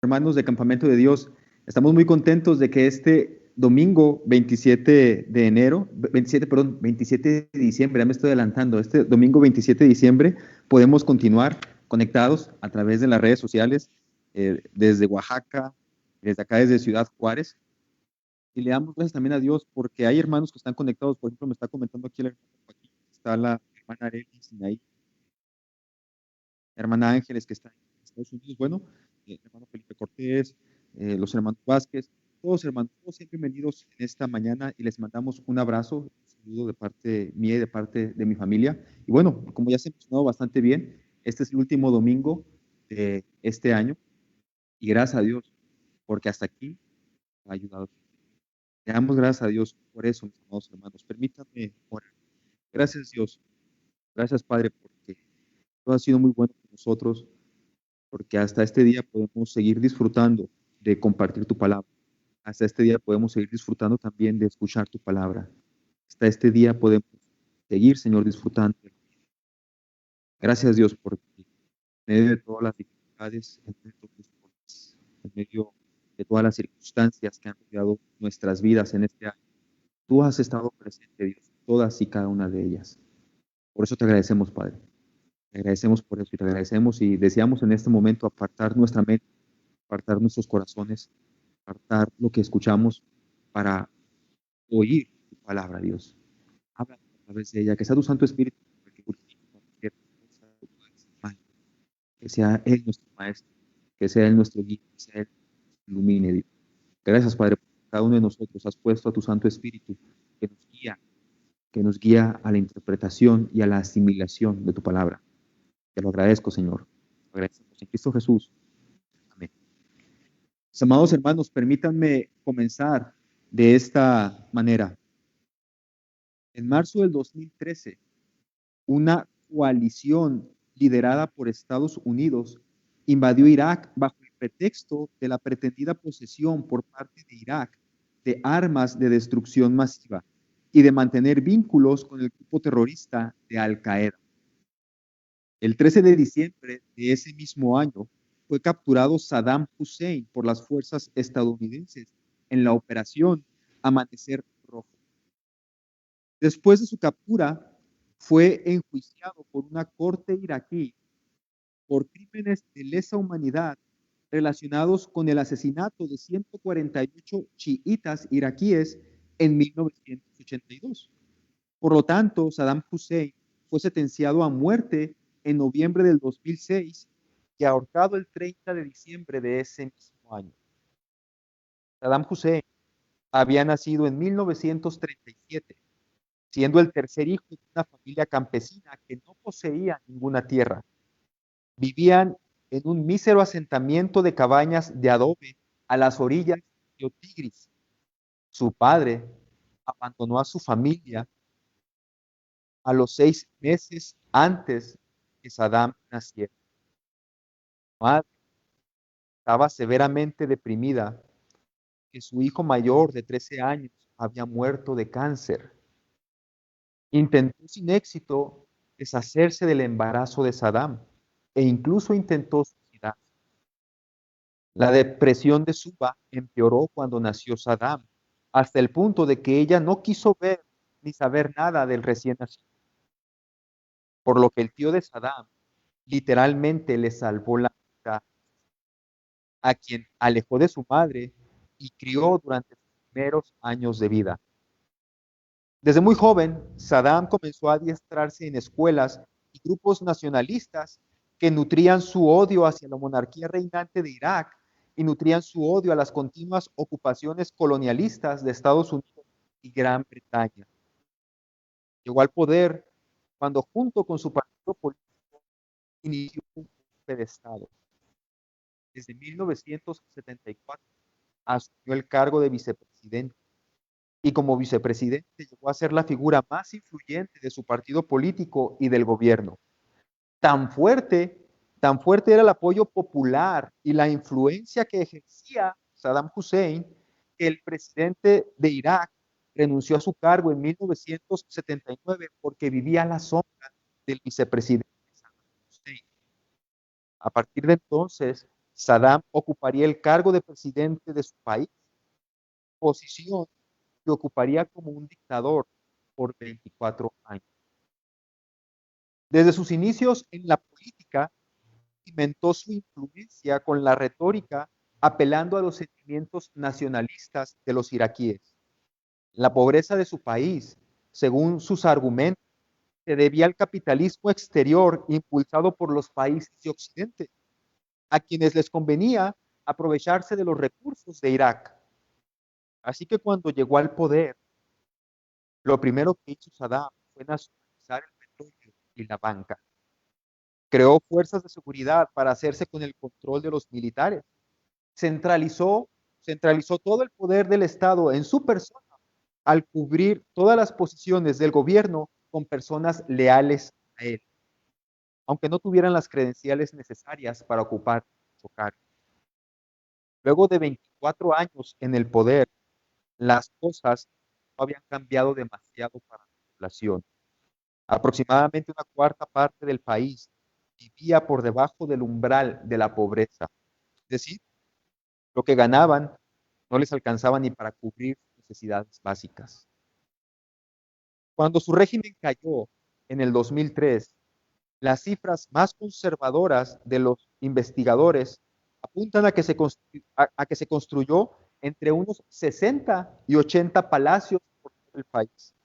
hermanos de Campamento de Dios, estamos muy contentos de que este domingo 27 de enero, 27, perdón, 27 de diciembre, ya me estoy adelantando, este domingo 27 de diciembre podemos continuar conectados a través de las redes sociales desde Oaxaca, desde acá desde Ciudad Juárez. Y le damos gracias también a Dios porque hay hermanos que están conectados. Por ejemplo, me está comentando aquí el hermano Joaquín, está la hermana Arely Sinaí, la hermana Ángeles que está en Estados Unidos, bueno, el hermano Felipe Cortés, los hermanos Vázquez, todos hermanos, todos sean bienvenidos en esta mañana y les mandamos un abrazo, un saludo de parte mía y de parte de mi familia. Y bueno, como ya se ha mencionado bastante bien, este es el último domingo de este año y gracias a Dios porque hasta aquí ha ayudado. Le damos gracias a Dios por eso, mis amados hermanos. Permítanme orar. Gracias Dios, gracias Padre, porque tú has sido muy bueno con nosotros, porque hasta este día podemos seguir disfrutando de compartir tu palabra. Hasta este día podemos seguir disfrutando también de escuchar tu palabra. Hasta este día podemos seguir, Señor, disfrutando. Gracias Dios, porque en medio de todas las dificultades, en medio de todas las circunstancias que han rodeado nuestras vidas en este año, tú has estado presente, Dios, todas y cada una de ellas. Por eso te agradecemos, Padre. Te agradecemos por eso y te agradecemos y deseamos en este momento apartar nuestra mente, apartar nuestros corazones, apartar lo que escuchamos para oír tu palabra, Dios. Habla a través de ella, que sea tu Santo Espíritu, que purifique cualquier cosa que pueda ser mal. Que sea Él nuestro Maestro, que sea Él nuestro guía, que sea Él nos ilumine, Dios. Gracias, Padre, porque cada uno de nosotros has puesto a tu Santo Espíritu que nos guía a la interpretación y a la asimilación de tu palabra. Te lo agradezco, Señor. Lo agradecemos en Cristo Jesús. Amén. Mis amados hermanos, permítanme comenzar de esta manera. En marzo del 2013, una coalición liderada por Estados Unidos invadió Irak bajo el pretexto de la pretendida posesión por parte de Irak de armas de destrucción masiva y de mantener vínculos con el grupo terrorista de Al-Qaeda. El 13 de diciembre de ese mismo año fue capturado Saddam Hussein por las fuerzas estadounidenses en la operación Amanecer Rojo. Después de su captura, fue enjuiciado por una corte iraquí por crímenes de lesa humanidad relacionados con el asesinato de 148 chiitas iraquíes en 1982. Por lo tanto, Saddam Hussein fue sentenciado a muerte en noviembre del 2006 y ahorcado el 30 de diciembre de ese mismo año. Saddam Hussein había nacido en 1937, siendo el tercer hijo de una familia campesina que no poseía ninguna tierra. Vivían en un mísero asentamiento de cabañas de adobe a las orillas del río Tigris. Su padre abandonó a su familia a los 6 meses antes que Saddam naciera. Su madre estaba severamente deprimida que su hijo mayor de 13 años había muerto de cáncer. Intentó sin éxito deshacerse del embarazo de Saddam e incluso intentó suicidarse. La depresión de Suba empeoró cuando nació Saddam, hasta el punto de que ella no quiso ver ni saber nada del recién nacido. Por lo que el tío de Saddam literalmente le salvó la vida, a quien alejó de su madre y crió durante sus primeros años de vida. Desde muy joven, Saddam comenzó a adiestrarse en escuelas y grupos nacionalistas que nutrían su odio hacia la monarquía reinante de Irak y nutrían su odio a las continuas ocupaciones colonialistas de Estados Unidos y Gran Bretaña. Llegó al poder cuando, junto con su partido político, inició un golpe de Estado. Desde 1974 asumió el cargo de vicepresidente y como vicepresidente llegó a ser la figura más influyente de su partido político y del gobierno. Tan fuerte, tan fuerte era el apoyo popular y la influencia que ejercía Saddam Hussein, que el presidente de Irak renunció a su cargo en 1979 porque vivía a la sombra del vicepresidente Saddam Hussein. A partir de entonces, Saddam ocuparía el cargo de presidente de su país, posición que ocuparía como un dictador por 24 años. Desde sus inicios en la política, cimentó su influencia con la retórica, apelando a los sentimientos nacionalistas de los iraquíes. La pobreza de su país, según sus argumentos, se debía al capitalismo exterior impulsado por los países de Occidente, a quienes les convenía aprovecharse de los recursos de Irak. Así que cuando llegó al poder, lo primero que hizo Saddam fue nacionalizar el petróleo y la banca. Creó fuerzas de seguridad para hacerse con el control de los militares. Centralizó, centralizó todo el poder del Estado en su persona al cubrir todas las posiciones del gobierno con personas leales a él, aunque no tuvieran las credenciales necesarias para ocupar su cargo. Luego de 24 años en el poder, las cosas no habían cambiado demasiado para la población. Aproximadamente una cuarta parte del país vivía por debajo del umbral de la pobreza. Es decir, lo que ganaban no les alcanzaba ni para cubrir necesidades básicas. Cuando su régimen cayó en el 2003, las cifras más conservadoras de los investigadores apuntan a que se construyó entre unos 60 y 80 palacios por todo el país.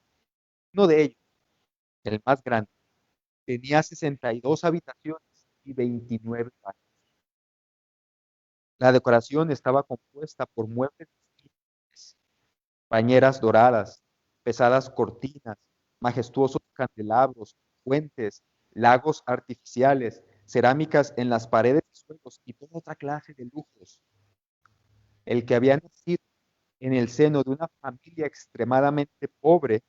Uno de ellos, el más grande, tenía 62 habitaciones y 29 baños. La decoración estaba compuesta por muebles, bañeras doradas, pesadas cortinas, majestuosos candelabros, fuentes, lagos artificiales, cerámicas en las paredes y suelos y toda otra clase de lujos. El que había nacido en el seno de una familia extremadamente pobre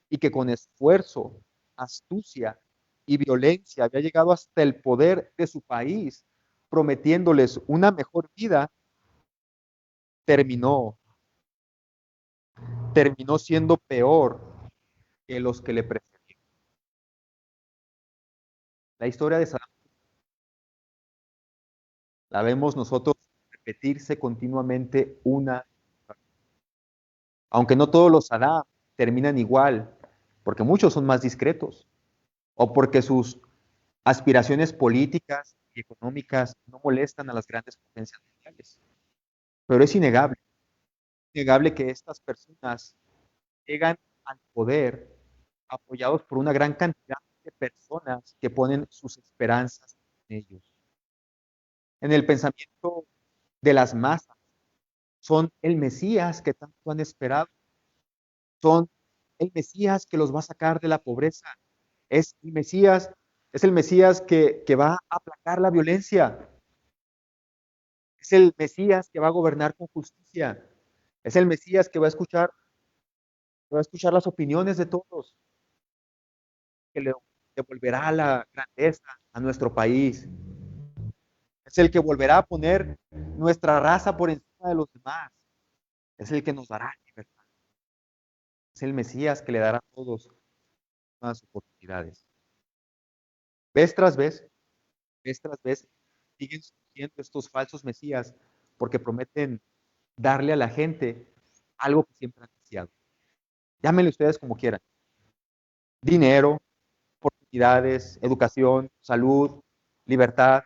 y que con esfuerzo, astucia y violencia había llegado hasta el poder de su país, prometiéndoles una mejor vida, terminó, terminó siendo peor que los que le precedieron. La historia de Saddam la vemos nosotros repetirse continuamente una, aunque no todos los Saddam terminan igual, porque muchos son más discretos, o porque sus aspiraciones políticas y económicas no molestan a las grandes potencias mundiales. Pero es innegable que estas personas llegan al poder apoyados por una gran cantidad de personas que ponen sus esperanzas en ellos. En el pensamiento de las masas, son el Mesías que tanto han esperado, son el Mesías que los va a sacar de la pobreza, es el Mesías, es el Mesías que va a aplacar la violencia, es el Mesías que va a gobernar con justicia, es el Mesías que va a escuchar las opiniones de todos, que le devolverá la grandeza a nuestro país. Es el que volverá a poner nuestra raza por encima de los demás. Es el que nos dará libertad. Es el Mesías que le dará a todos más oportunidades. Vez tras vez, siguen surgiendo estos falsos Mesías porque prometen darle a la gente algo que siempre han deseado. Llámenle ustedes como quieran. Dinero, oportunidades, educación, salud, libertad,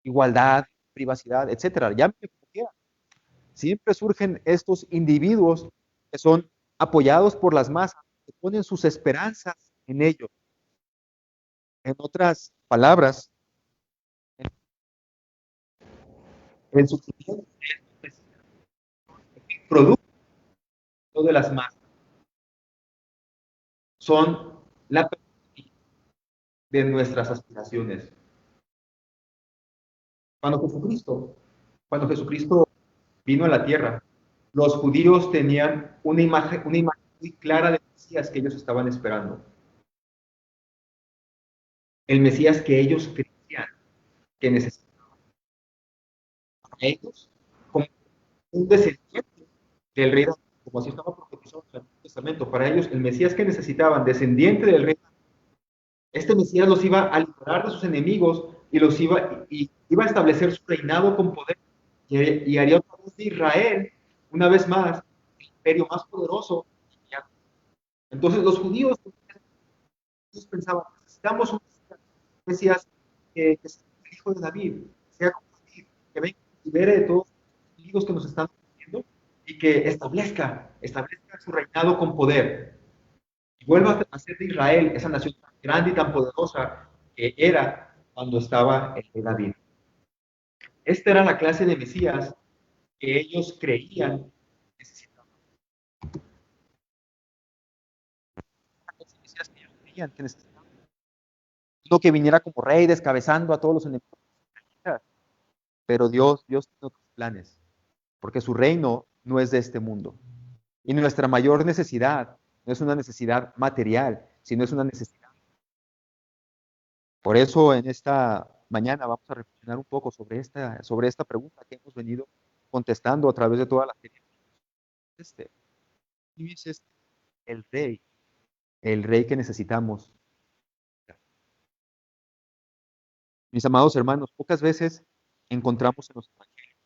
igualdad, privacidad, etcétera. Llámenle como quieran. Siempre surgen estos individuos que son apoyados por las masas, que ponen sus esperanzas en ellos. En otras palabras, el sufrimiento es el producto de las masas. Son la de nuestras aspiraciones. Cuando Jesucristo, cuando Jesucristo vino a la tierra, los judíos tenían una imagen muy clara del Mesías que ellos estaban esperando. El Mesías que ellos creían que necesitaban. Para ellos, como un descendiente del rey David, como así estaba profetizado en el Antiguo Testamento. Para ellos, el Mesías que necesitaban, descendiente del rey David, este Mesías los iba a liberar de sus enemigos y los iba y iba a establecer su reinado con poder y haría otra vez de Israel, una vez más, el imperio más poderoso. Entonces los judíos pensaban, necesitamos un Mesías que sea el hijo de David, que sea como David, que venga y libere de todos los enemigos que nos están haciendo y que establezca su reinado con poder y vuelva a ser de Israel esa nación tan grande y tan poderosa que era cuando estaba el rey David. Esta era la clase de Mesías que ellos creían necesitaban. La clase de Mesías que ellos creían que necesitaban. No que viniera como rey descabezando a todos los enemigos. Pero Dios tiene otros planes, porque su reino no es de este mundo. Y nuestra mayor necesidad no es una necesidad material, sino es una necesidad. Por eso en esta mañana vamos a reflexionar un poco sobre esta pregunta que hemos venido contestando a través de toda la serie. Este, ¿Quién es este? El rey que necesitamos. Mis amados hermanos, pocas veces encontramos en los evangelios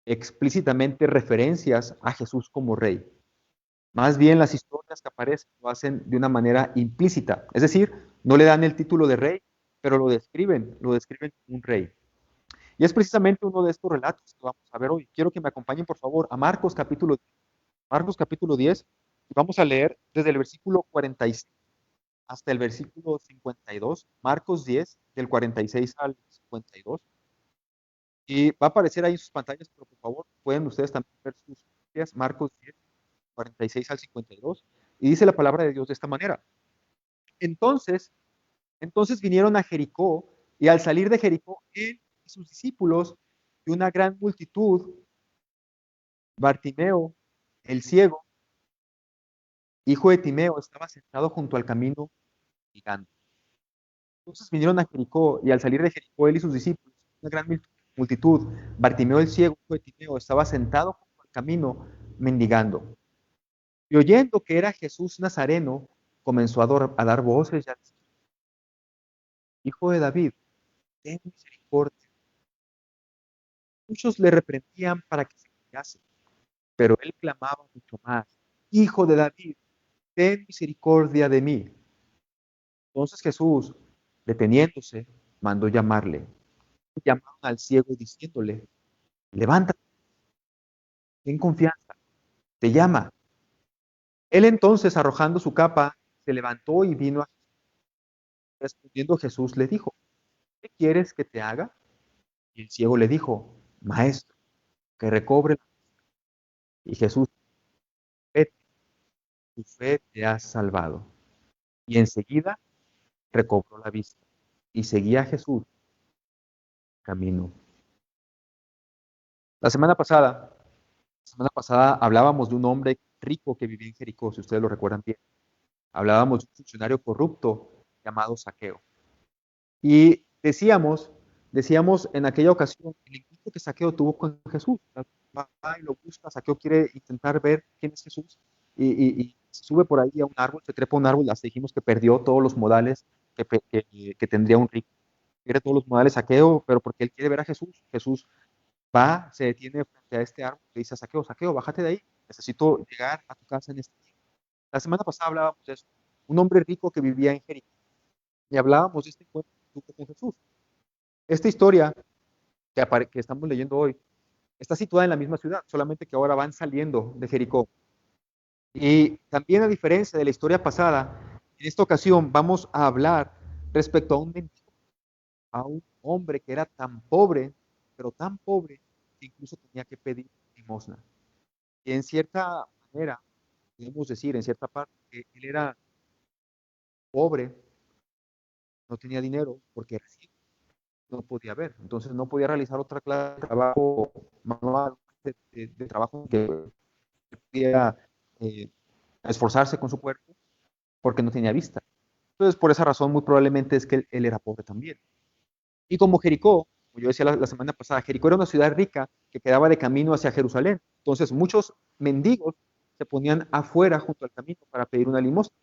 explícitamente referencias a Jesús como rey. Más bien las historias que aparecen lo hacen de una manera implícita, es decir, no le dan el título de rey, pero lo describen como un rey. Y es precisamente uno de estos relatos que vamos a ver hoy. Quiero que me acompañen, por favor, a Marcos capítulo 10, y vamos a leer desde el versículo 46 hasta el versículo 52, Marcos 10, del 46 al 52. Y va a aparecer ahí en sus pantallas, pero por favor, pueden ustedes también ver sus copias, Marcos 10, 46 al 52. Y dice la palabra de Dios de esta manera. Entonces, entonces vinieron a Jericó, y al salir de Jericó, él y sus discípulos y una gran multitud, Bartimeo, el ciego, hijo de Timeo, estaba sentado junto al camino gigante. Entonces vinieron a Jericó, y al salir de Jericó, él y sus discípulos, una gran multitud, Bartimeo, el ciego, hijo de Timeo, estaba sentado junto al camino mendigando. Y oyendo que era Jesús Nazareno, comenzó a dar voces y a decir, Hijo de David, ten misericordia. Muchos le reprendían para que se callase, pero él clamaba mucho más, Hijo de David, ten misericordia de mí. Entonces Jesús, deteniéndose, mandó llamarle. Llamaron al ciego diciéndole, levántate, ten confianza, te llama. Él entonces, arrojando su capa, se levantó y vino a Jesús. Respondiendo Jesús le dijo, ¿qué quieres que te haga? Y el ciego le dijo, Maestro, que recobre. Y Jesús, vete, tu fe te ha salvado. Y enseguida recobró la vista y seguía a Jesús camino. La semana pasada, hablábamos de un hombre rico que vivía en Jericó, si ustedes lo recuerdan bien. Hablábamos de un funcionario corrupto llamado Saqueo. Y decíamos en aquella ocasión, el encuentro que Saqueo tuvo con Jesús. Va y lo busca, Saqueo quiere intentar ver quién es Jesús y se sube por ahí a un árbol, se trepa a un árbol, hasta dijimos que perdió todos los modales que tendría un rico. Pierde todos los modales Saqueo, pero porque él quiere ver a Jesús. Jesús va, se detiene frente a este árbol y le dice a Saqueo, Saqueo, bájate de ahí, necesito llegar a tu casa en este día. La semana pasada hablábamos de eso, un hombre rico que vivía en Jericó, y hablábamos de este encuentro que tuvo con Jesús. Esta historia que estamos leyendo hoy está situada en la misma ciudad, solamente que ahora van saliendo de Jericó. Y también, a diferencia de la historia pasada, en esta ocasión vamos a hablar respecto a un mendigo, a un hombre que era tan pobre, pero tan pobre, que incluso tenía que pedir limosna. Y en cierta manera, podemos decir, en cierta parte, que él era pobre, no tenía dinero, porque era ciego, no podía ver. Entonces no podía realizar otra clase de trabajo manual, de trabajo que podía esforzarse con su cuerpo, porque no tenía vista. Entonces, por esa razón, muy probablemente es que él era pobre también. Y como Jericó, como yo decía la semana pasada, Jericó era una ciudad rica que quedaba de camino hacia Jerusalén. Entonces, muchos mendigos se ponían afuera junto al camino para pedir una limosna,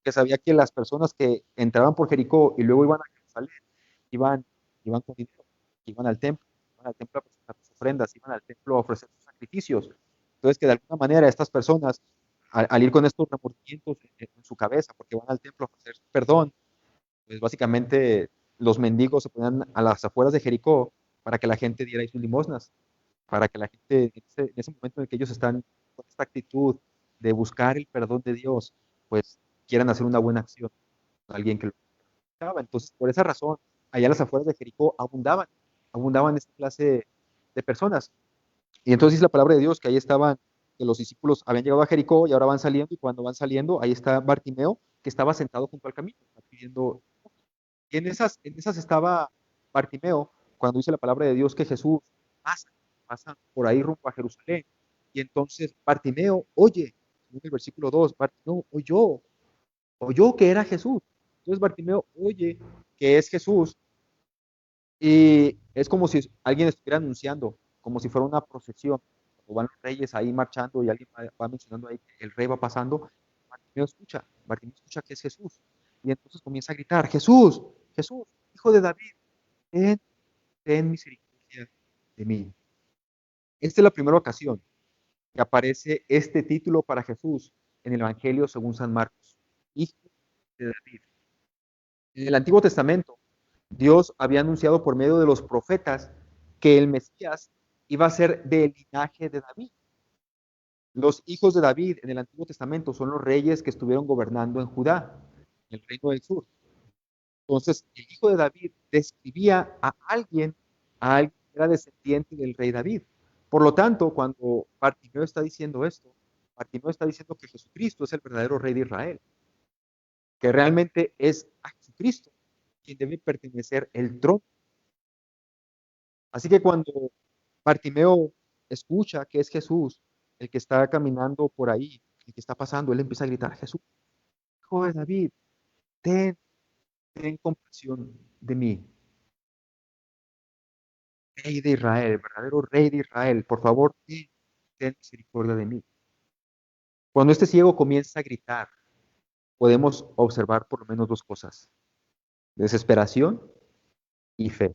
que sabía que las personas que entraban por Jericó y luego iban a Jerusalén iban con dinero. iban al templo a presentar sus ofrendas, iban al templo a ofrecer sus sacrificios. Entonces, que de alguna manera estas personas, al ir con estos remordimientos en su cabeza, porque van al templo a ofrecer perdón, pues básicamente los mendigos se ponían a las afueras de Jericó para que la gente diera ahí sus limosnas, para que la gente, en ese momento en el que ellos están con esta actitud de buscar el perdón de Dios, pues quieran hacer una buena acción, alguien que lo necesitaba. Entonces, por esa razón, allá a las afueras de Jericó abundaban esta clase de personas. Y entonces dice la palabra de Dios que ahí estaban, que los discípulos habían llegado a Jericó y ahora van saliendo, y cuando van saliendo, ahí está Bartimeo, que estaba sentado junto al camino, pidiendo. Y en esas estaba Bartimeo, cuando dice la palabra de Dios que Jesús pasa, pasa por ahí rumbo a Jerusalén. Y entonces Bartimeo oye, en el versículo 2, Bartimeo oyó que era Jesús. Entonces Bartimeo oye que es Jesús, y es como si alguien estuviera anunciando, como si fuera una procesión, o van los reyes ahí marchando y alguien va mencionando ahí que el rey va pasando. Bartimeo escucha que es Jesús, y entonces comienza a gritar: Jesús, Jesús, hijo de David, ten, ten misericordia de mí. Esta es la primera ocasión que aparece este título para Jesús en el Evangelio según San Marcos: hijo de David. En el Antiguo Testamento, Dios había anunciado por medio de los profetas que el Mesías iba a ser del linaje de David. Los hijos de David en el Antiguo Testamento son los reyes que estuvieron gobernando en Judá, en el reino del sur. Entonces, el hijo de David describía a alguien que era descendiente del rey David. Por lo tanto, cuando Bartimeo está diciendo esto, Bartimeo está diciendo que Jesucristo es el verdadero rey de Israel, que realmente es a Jesucristo quien debe pertenecer el trono. Así que cuando Bartimeo escucha que es Jesús el que está caminando por ahí, el que está pasando, él empieza a gritar: Jesús, hijo de David, ten, ten compasión de mí. Rey de Israel, el verdadero rey de Israel, por favor, ten, ten misericordia de mí. Cuando este ciego comienza a gritar, podemos observar por lo menos dos cosas: desesperación y fe.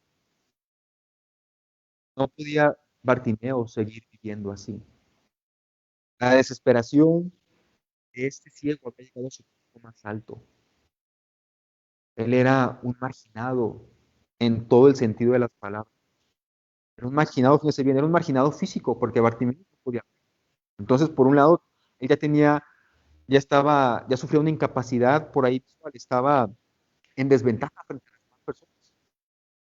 No podía Bartimeo seguir viviendo así. La desesperación de este ciego había llegado a su punto más alto. Él era un marginado en todo el sentido de las palabras. Era un marginado, fíjese bien, era un marginado físico, porque Bartimeo no podía. Entonces, por un lado, él ya sufría una incapacidad por ahí visual, estaba en desventaja frente a las demás personas.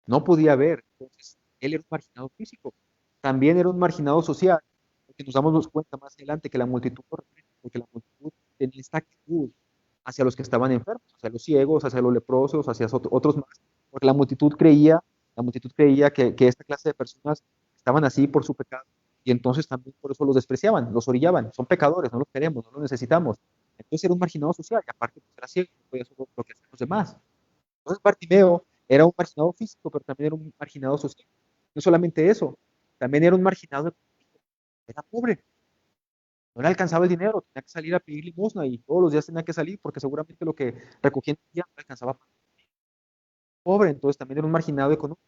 No podía ver. Entonces, él era un marginado físico. También era un marginado social, porque nos damos cuenta más adelante que la multitud lo reprende, porque la multitud tenía esta actitud hacia los que estaban enfermos, hacia los ciegos, hacia los leprosos, hacia otros más, porque la multitud creía que esta clase de personas estaban así por su pecado, y entonces también por eso los despreciaban, los orillaban: son pecadores, no los queremos, no los necesitamos. Entonces era un marginado social, y aparte pues, era ciego, no podía hacer lo que hacían los demás. Entonces Bartimeo era un marginado físico, pero también era un marginado social. No solamente eso, también era un marginado económico. Era pobre, no le alcanzaba el dinero, tenía que salir a pedir limosna, y todos los días tenía que salir porque seguramente lo que recogía en el día no le alcanzaba para comer. Pobre, entonces también era un marginado económico.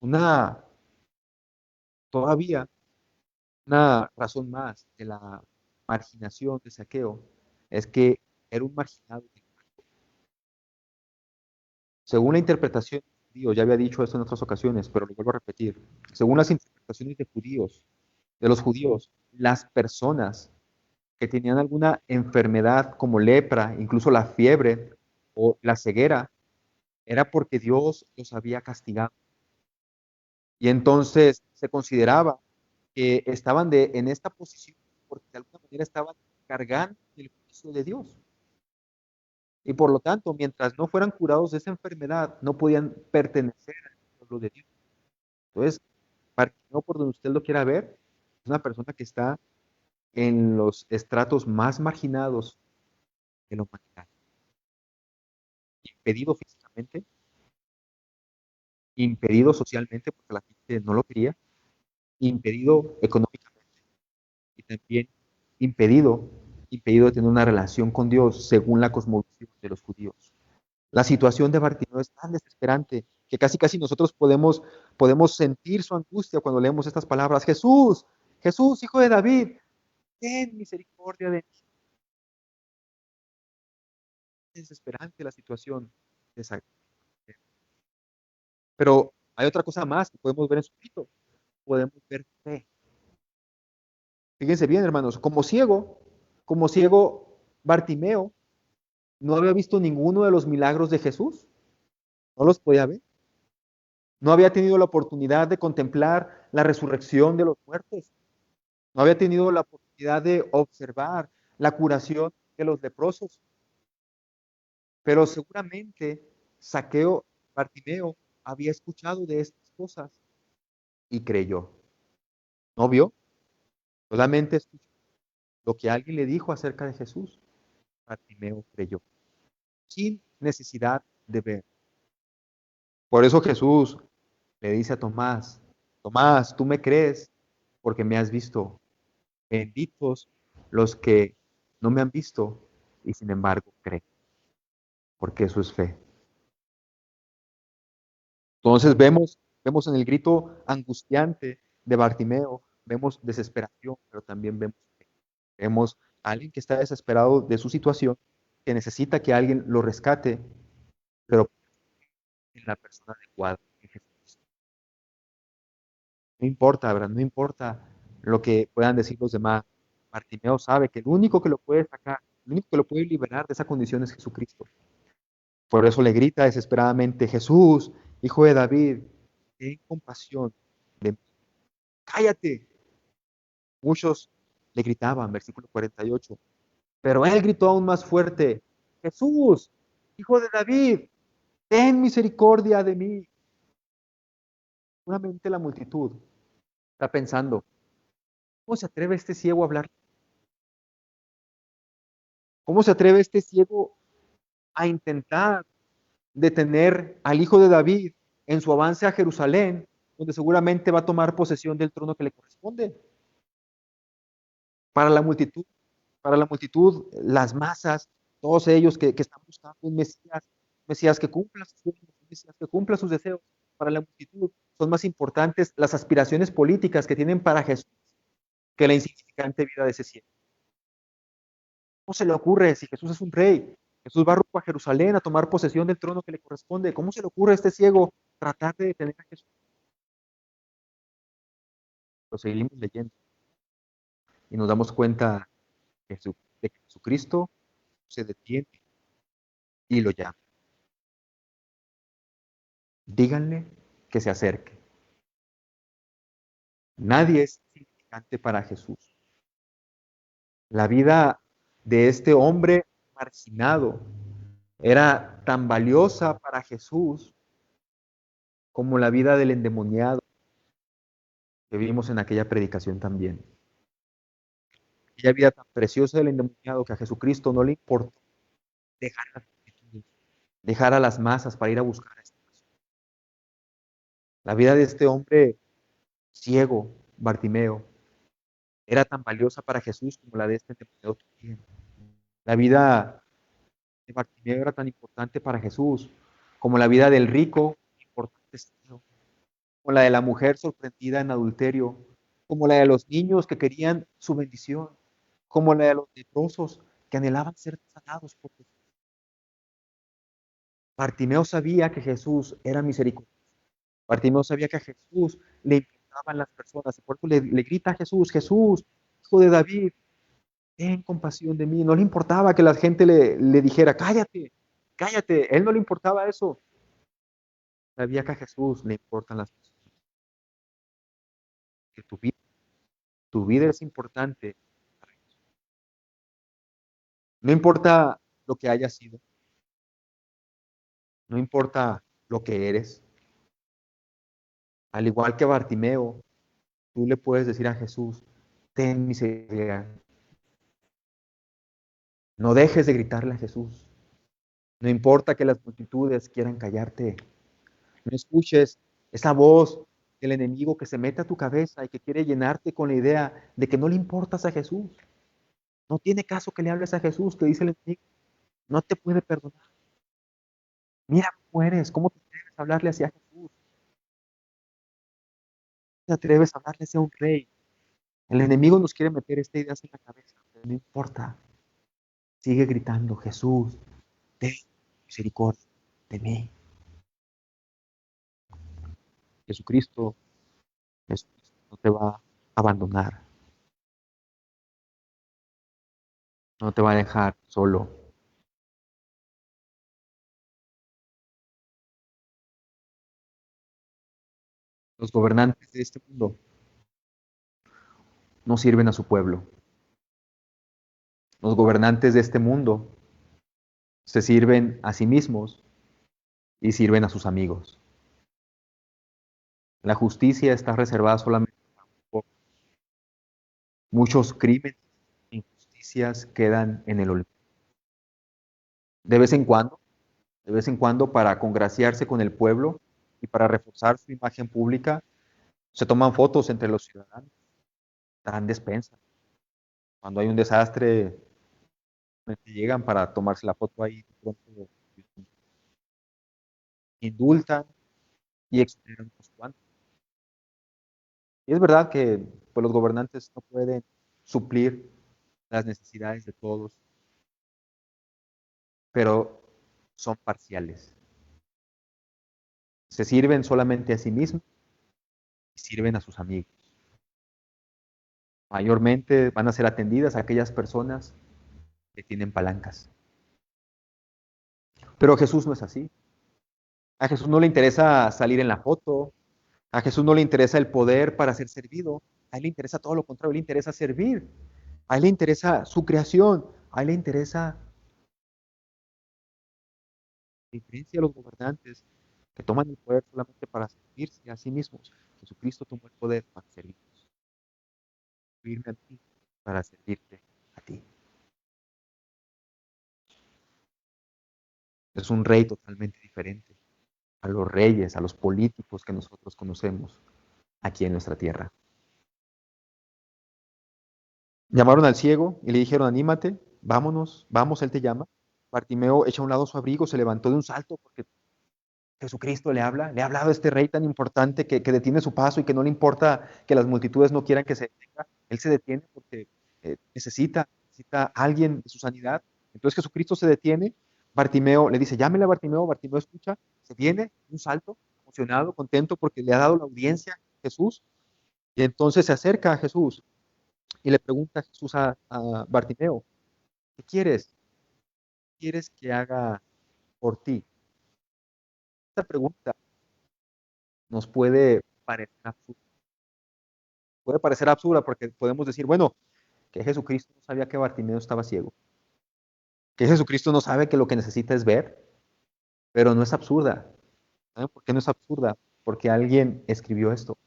Una, todavía, una razón más de la marginación de Saqueo es que era un marginado. Según la interpretación de judíos, ya había dicho esto en otras ocasiones, pero lo vuelvo a repetir. Según las interpretaciones de los judíos, las personas que tenían alguna enfermedad como lepra, incluso la fiebre o la ceguera, era porque Dios los había castigado. Y entonces se consideraba que estaban en esta posición porque de alguna manera estaban cargando el juicio de Dios. Y por lo tanto, mientras no fueran curados de esa enfermedad, no podían pertenecer al pueblo de Dios. Entonces, no por donde usted lo quiera ver, es una persona que está en los estratos más marginados de la humanidad. Impedido físicamente, impedido socialmente porque la gente no lo quería, impedido económicamente y también impedido de tener una relación con Dios según la cosmovisión de los judíos. La situación de Bartimeo es tan desesperante que casi casi nosotros podemos sentir su angustia cuando leemos estas palabras. Jesús, Jesús, hijo de David, ten misericordia de mí. Es desesperante la situación de esa. Pero hay otra cosa más que podemos ver en su grito. Podemos ver fe. Fíjense bien, hermanos, como ciego, Bartimeo no había visto ninguno de los milagros de Jesús, no los podía ver. No había tenido la oportunidad de contemplar la resurrección de los muertos. No había tenido la oportunidad de observar la curación de los leprosos. Pero seguramente Saqueo, Bartimeo, había escuchado de estas cosas y creyó. ¿No vio? Solamente escuchó lo que alguien le dijo acerca de Jesús. Bartimeo creyó, sin necesidad de ver. Por eso Jesús le dice a Tomás, Tomás, tú me crees porque me has visto. Benditos los que no me han visto y sin embargo creen, porque eso es fe. Entonces vemos en el grito angustiante de Bartimeo, vemos desesperación, pero también vemos fe. Vemos a alguien que está desesperado de su situación, que necesita que alguien lo rescate, pero en la persona adecuada, en Jesucristo. No importa, ¿verdad? No importa lo que puedan decir los demás. Bartimeo sabe que el único que lo puede sacar, el único que lo puede liberar de esa condición es Jesucristo. Por eso le grita desesperadamente, Jesús, hijo de David, ten compasión de mí. Cállate. Muchos le gritaban, versículo 48. Pero él gritó aún más fuerte, Jesús, hijo de David, ten misericordia de mí. Seguramente la multitud está pensando, ¿cómo se atreve este ciego a hablar? ¿Cómo se atreve este ciego a intentar detener al hijo de David en su avance a Jerusalén, donde seguramente va a tomar posesión del trono que le corresponde? Para la multitud, para la multitud, las masas, todos ellos que están buscando un Mesías que cumpla sus sueños, un Mesías que cumpla sus deseos, para la multitud son más importantes las aspiraciones políticas que tienen para Jesús que la insignificante vida de ese ciego. ¿Cómo se le ocurre si Jesús es un rey? Jesús va rumbo a Jerusalén a tomar posesión del trono que le corresponde. ¿Cómo se le ocurre a este ciego tratar de detener a Jesús? Lo seguimos leyendo y nos damos cuenta de que Jesucristo se detiene y lo llama. Díganle que se acerque. Nadie es significante para Jesús. La vida de este hombre marginado era tan valiosa para Jesús como la vida del endemoniado que vimos en aquella predicación también. Aquella vida tan preciosa del endemoniado que a Jesucristo no le importó dejar a las multitudes, dejar a las masas para ir a buscar a esta persona. La vida de este hombre ciego, Bartimeo, era tan valiosa para Jesús como la de este endemoniado también. La vida de Bartimeo era tan importante para Jesús como la vida del rico, importante como la de la mujer sorprendida en adulterio, como la de los niños que querían su bendición, como la de los leprosos que anhelaban ser sanados por Jesús. Bartimeo sabía que Jesús era misericordioso. Bartimeo sabía que a Jesús le importaban las personas. Por eso le grita a Jesús, Jesús, hijo de David, ten compasión de mí. No le importaba que la gente le dijera, cállate, cállate. Él no le importaba eso. Sabía que a Jesús le importan las personas. Que tu vida es importante. No importa lo que hayas sido. No importa lo que eres. Al igual que Bartimeo, tú le puedes decir a Jesús, ten misericordia. No dejes de gritarle a Jesús. No importa que las multitudes quieran callarte. No escuches esa voz del enemigo que se mete a tu cabeza y que quiere llenarte con la idea de que no le importas a Jesús. No tiene caso que le hables a Jesús, te dice el enemigo. No te puede perdonar. Mira cómo eres, cómo te atreves a hablarle hacia Jesús, te atreves a hablarle hacia un rey. El enemigo nos quiere meter esta idea en la cabeza, pero no importa. Sigue gritando, Jesús, ten misericordia de mí. Jesucristo, Jesucristo no te va a abandonar, no te va a dejar solo. Los gobernantes de este mundo no sirven a su pueblo. Los gobernantes de este mundo se sirven a sí mismos y sirven a sus amigos. La justicia está reservada solamente por muchos crímenes e injusticias quedan en el olvido. De vez en cuando, de vez en cuando, para congraciarse con el pueblo y para reforzar su imagen pública, se toman fotos entre los ciudadanos, dan despensas. Cuando hay un desastre, llegan para tomarse la foto ahí, de pronto indultan y exoneran unos cuantos. Y es verdad que pues, los gobernantes no pueden suplir las necesidades de todos, pero son parciales. Se sirven solamente a sí mismos y sirven a sus amigos. Mayormente van a ser atendidas a aquellas personas que tienen palancas. Pero Jesús no es así. A Jesús no le interesa salir en la foto, a Jesús no le interesa el poder para ser servido, a él le interesa todo lo contrario, a él le interesa servir, a él le interesa su creación, a él le interesa, a diferencia de los gobernantes que toman el poder solamente para servirse a sí mismos. Jesucristo tomó el poder para servirnos, servirme a ti, para servirte a ti. Es un rey totalmente diferente a los reyes, a los políticos que nosotros conocemos aquí en nuestra tierra. Llamaron al ciego y le dijeron, anímate, vámonos, vamos, él te llama. Bartimeo echa a un lado su abrigo, se levantó de un salto porque Jesucristo le habla, le ha hablado a este rey tan importante que detiene su paso y que no le importa que las multitudes no quieran que se detenga. Él se detiene porque necesita a alguien de su sanidad. Entonces Jesucristo se detiene, Bartimeo le dice, llámele a Bartimeo, Bartimeo escucha, se viene, un salto, emocionado, contento porque le ha dado la audiencia a Jesús, y entonces se acerca a Jesús y le pregunta a Jesús a Bartimeo, ¿qué quieres? ¿Qué quieres que haga por ti? Esta pregunta nos puede parecer absurda porque podemos decir, bueno, que Jesucristo no sabía que Bartimeo estaba ciego, que Jesucristo no sabe que lo que necesita es ver, pero no es absurda. ¿Saben por qué no es absurda? Porque alguien escribió esto.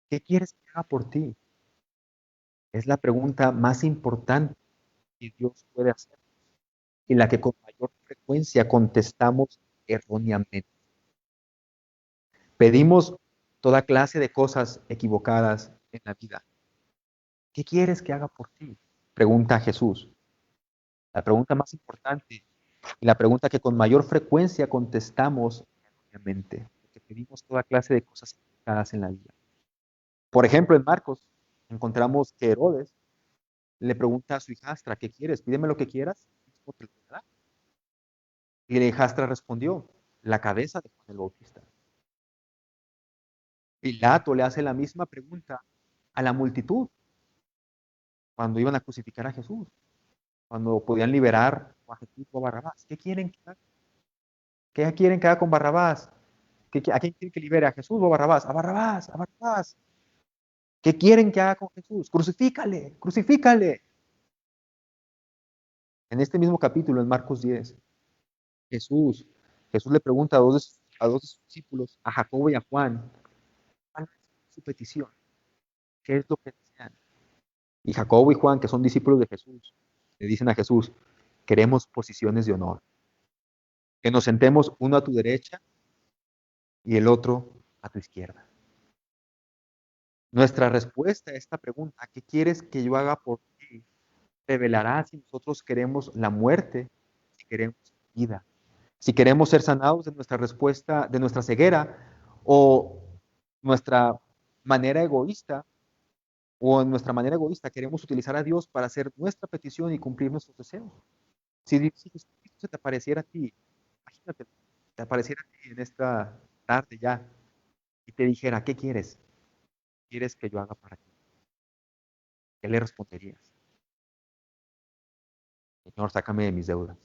¿Qué quieres que haga por ti? Es la pregunta más importante que Dios puede hacer y la que con mayor frecuencia contestamos erróneamente. Pedimos toda clase de cosas equivocadas en la vida. ¿Qué quieres que haga por ti? Pregunta Jesús. La pregunta más importante y la pregunta que con mayor frecuencia contestamos erróneamente, porque pedimos toda clase de cosas equivocadas en la vida. Por ejemplo, en Marcos encontramos que Herodes le pregunta a su hijastra, ¿qué quieres? Pídeme lo que quieras, te lo dará. Y la hijastra respondió, la cabeza de Juan el Bautista. Pilato le hace la misma pregunta a la multitud cuando iban a crucificar a Jesús, cuando podían liberar a Jesús o a Barrabás. ¿Qué quieren que haga? ¿Qué quieren que haga con Barrabás? ¿A quién quieren que libere? ¿A Jesús o a Barrabás? A Barrabás, a Barrabás. ¿Qué quieren que haga con Jesús? Crucifícale, crucifícale. En este mismo capítulo, en Marcos 10, Jesús, Jesús le pregunta a dos de sus discípulos, a Jacobo y a Juan, ¿cuál es su petición? ¿Qué es lo que desean? Y Jacobo y Juan, que son discípulos de Jesús, le dicen a Jesús, queremos posiciones de honor, que nos sentemos uno a tu derecha y el otro a tu izquierda. Nuestra respuesta a esta pregunta, ¿qué quieres que yo haga por ti? Revelará si nosotros queremos la muerte, si queremos vida, Si queremos ser sanados de nuestra respuesta, de nuestra ceguera o nuestra manera egoísta, o en nuestra manera egoísta queremos utilizar a Dios para hacer nuestra petición y cumplir nuestros deseos. Si Jesucristo se te apareciera a ti, imagínate, te apareciera a ti en esta tarde ya y te dijera, ¿qué quieres? ¿Quieres que yo haga para ti? ¿Qué le responderías? Señor, sácame de mis deudas.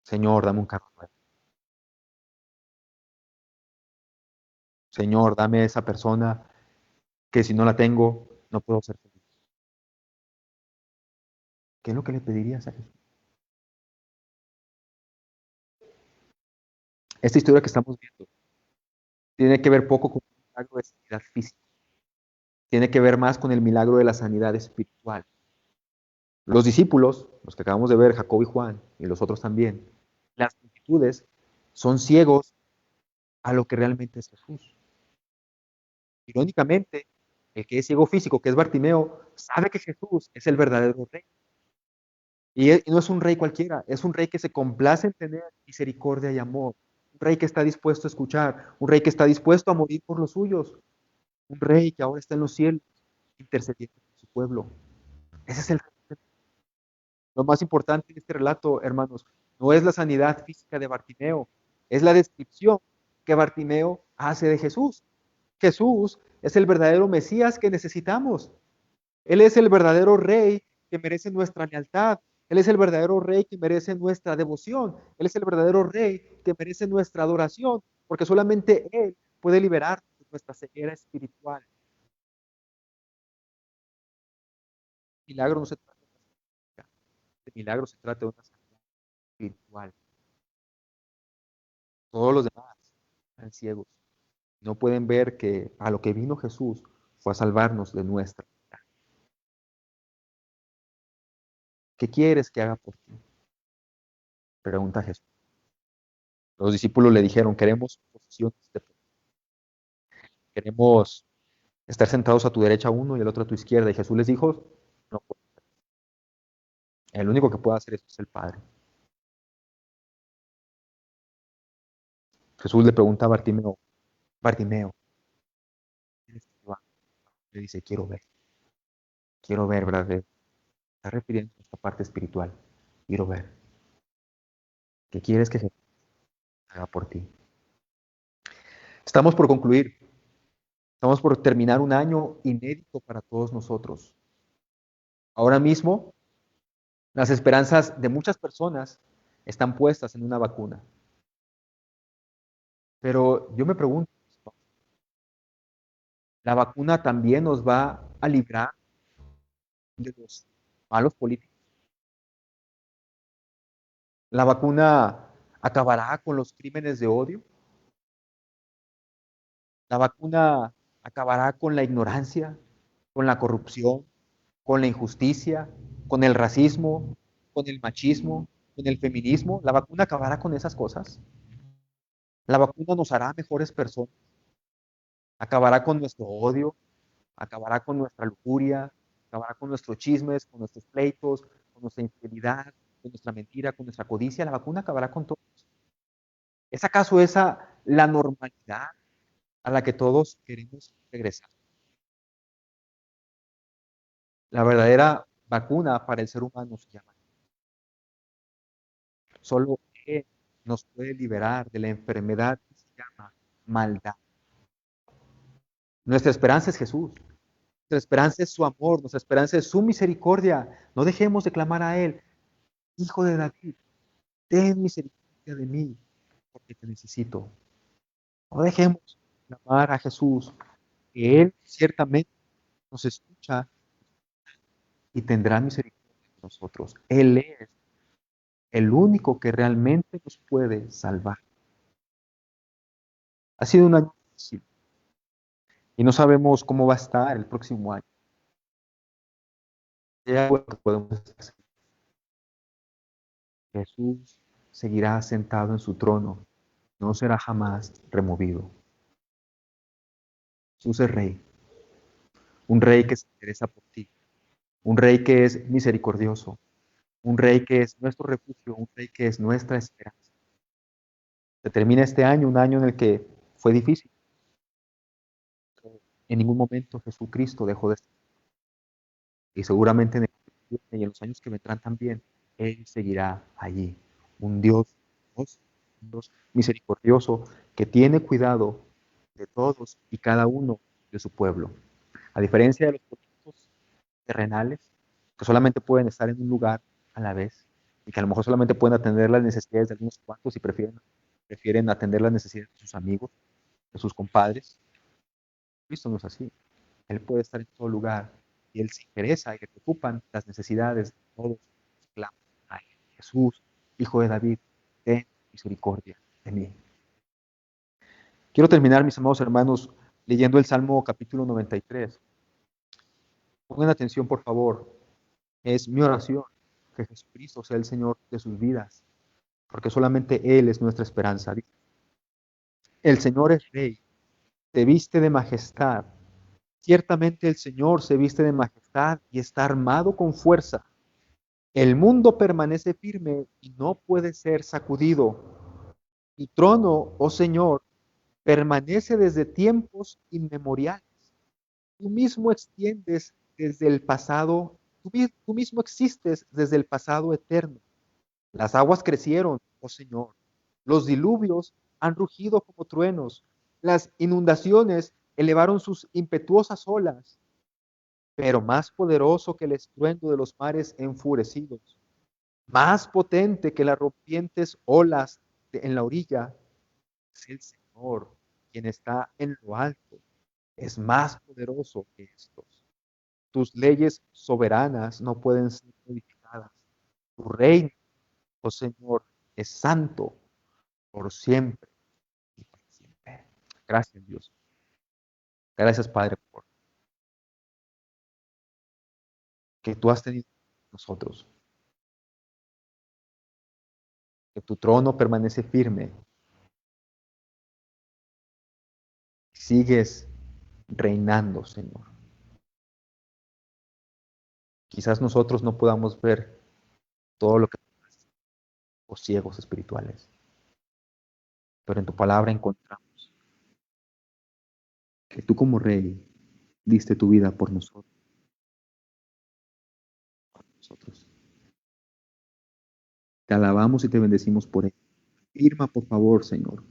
Señor, dame un carro nuevo. Señor, dame esa persona que si no la tengo, no puedo ser feliz. ¿Qué es lo que le pedirías a Jesús? Esta historia que estamos viendo tiene que ver poco con el milagro de sanidad física, tiene que ver más con el milagro de la sanidad espiritual. Los discípulos, los que acabamos de ver, Jacob y Juan, y los otros también, las multitudes, son ciegos a lo que realmente es Jesús. Irónicamente, el que es ciego físico, que es Bartimeo, sabe que Jesús es el verdadero rey. Y no es un rey cualquiera, es un rey que se complace en tener misericordia y amor. Un rey que está dispuesto a escuchar, un rey que está dispuesto a morir por los suyos, un rey que ahora está en los cielos intercediendo por su pueblo. Ese es el rey. Lo más importante en este relato, hermanos, no es la sanidad física de Bartimeo, es la descripción que Bartimeo hace de Jesús. Jesús es el verdadero Mesías que necesitamos. Él es el verdadero rey que merece nuestra lealtad. Él es el verdadero rey que merece nuestra devoción. Él es el verdadero rey que merece nuestra adoración, porque solamente Él puede liberarnos de nuestra ceguera espiritual. El milagro no se trata de una sanidad, el milagro se trata de una sanidad espiritual. Todos los demás están ciegos. No pueden ver que a lo que vino Jesús fue a salvarnos de nuestra. ¿Qué quieres que haga por ti? Pregunta Jesús. Los discípulos le dijeron, queremos posiciones de poder. Queremos estar sentados a tu derecha uno y el otro a tu izquierda. Y Jesús les dijo, no puedo. El único que puede hacer eso es el Padre. Jesús le pregunta a Bartimeo, Bartimeo, ¿quieres que yo haga? Le dice, quiero ver, ¿verdad? Está refiriendo a esta parte espiritual. Quiero ver. ¿Qué quieres que Jesús haga por ti? Estamos por concluir. Estamos por terminar un año inédito para todos nosotros. Ahora mismo, las esperanzas de muchas personas están puestas en una vacuna. Pero yo me pregunto, ¿la vacuna también nos va a librar de los malos políticos? ¿La vacuna acabará con los crímenes de odio? ¿La vacuna acabará con la ignorancia, con la corrupción, con la injusticia, con el racismo, con el machismo, con el feminismo? ¿La vacuna acabará con esas cosas? ¿La vacuna nos hará mejores personas? ¿Acabará con nuestro odio? ¿Acabará con nuestra lujuria? ¿Acabará con nuestros chismes, con nuestros pleitos, con nuestra infidelidad, con nuestra mentira, con nuestra codicia? ¿La vacuna acabará con todo eso? ¿Es acaso esa la normalidad a la que todos queremos regresar? La verdadera vacuna para el ser humano se llama. Solo Él nos puede liberar de la enfermedad que se llama maldad. Nuestra esperanza es Jesús. Nuestra esperanza es su amor. Nuestra esperanza es su misericordia. No dejemos de clamar a Él. Hijo de David, ten misericordia de mí, porque te necesito. No dejemos de clamar a Jesús, que Él ciertamente nos escucha y tendrá misericordia de nosotros. Él es el único que realmente nos puede salvar. Ha sido un año difícil y no sabemos cómo va a estar el próximo año. Ya podemos hacer. Jesús seguirá sentado en su trono, no será jamás removido. Jesús es rey, un rey que se interesa por ti, un rey que es misericordioso, un rey que es nuestro refugio, un rey que es nuestra esperanza. Se termina este año, un año en el que fue difícil. En ningún momento Jesucristo dejó de estar. Y seguramente en el futuro y en los años que vendrán también, Él seguirá allí. Un Dios misericordioso que tiene cuidado de todos y cada uno de su pueblo. A diferencia de los políticos terrenales, que solamente pueden estar en un lugar a la vez y que a lo mejor solamente pueden atender las necesidades de algunos cuantos y prefieren atender las necesidades de sus amigos, de sus compadres. Cristo no es así. Él puede estar en todo lugar y Él se interesa y le preocupan las necesidades de todos. Clama a Él. Jesús, Hijo de David, ten misericordia de mí. Quiero terminar, mis amados hermanos, leyendo el Salmo capítulo 93. Pongan atención, por favor. Es mi oración que Jesucristo sea el Señor de sus vidas, porque solamente Él es nuestra esperanza. El Señor es Rey, se viste de majestad. Ciertamente el Señor se viste de majestad y está armado con fuerza. El mundo permanece firme y no puede ser sacudido. Tu trono, oh Señor, permanece desde tiempos inmemoriales. Tú mismo extiendes desde el pasado, tú mismo existes desde el pasado eterno. Las aguas crecieron, oh Señor. Los diluvios han rugido como truenos. Las inundaciones elevaron sus impetuosas olas, pero más poderoso que el estruendo de los mares enfurecidos, más potente que las rompientes olas en la orilla, es el Señor, quien está en lo alto. Es más poderoso que estos. Tus leyes soberanas no pueden ser modificadas. Tu reino, oh Señor, es santo por siempre y para siempre. Gracias, Dios. Gracias, Padre, por que tú has tenido con nosotros, que tu trono permanece firme. Sigues reinando, Señor. Quizás nosotros no podamos ver todo lo que o ciegos espirituales, pero en tu palabra encontramos que tú como rey diste tu vida por nosotros. Te alabamos y te bendecimos por ello. Firma, por favor, Señor,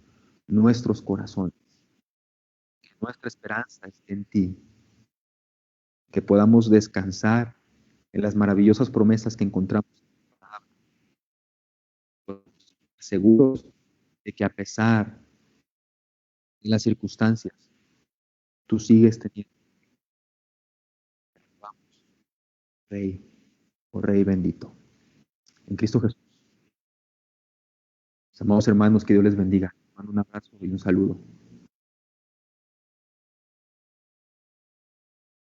nuestros corazones, que nuestra esperanza esté en ti, que podamos descansar en las maravillosas promesas que encontramos en tu palabra, seguros de que a pesar de las circunstancias, tú sigues teniendo, Rey, oh Rey bendito. En Cristo Jesús. Mis amados hermanos, que Dios les bendiga. Les mando un abrazo y un saludo.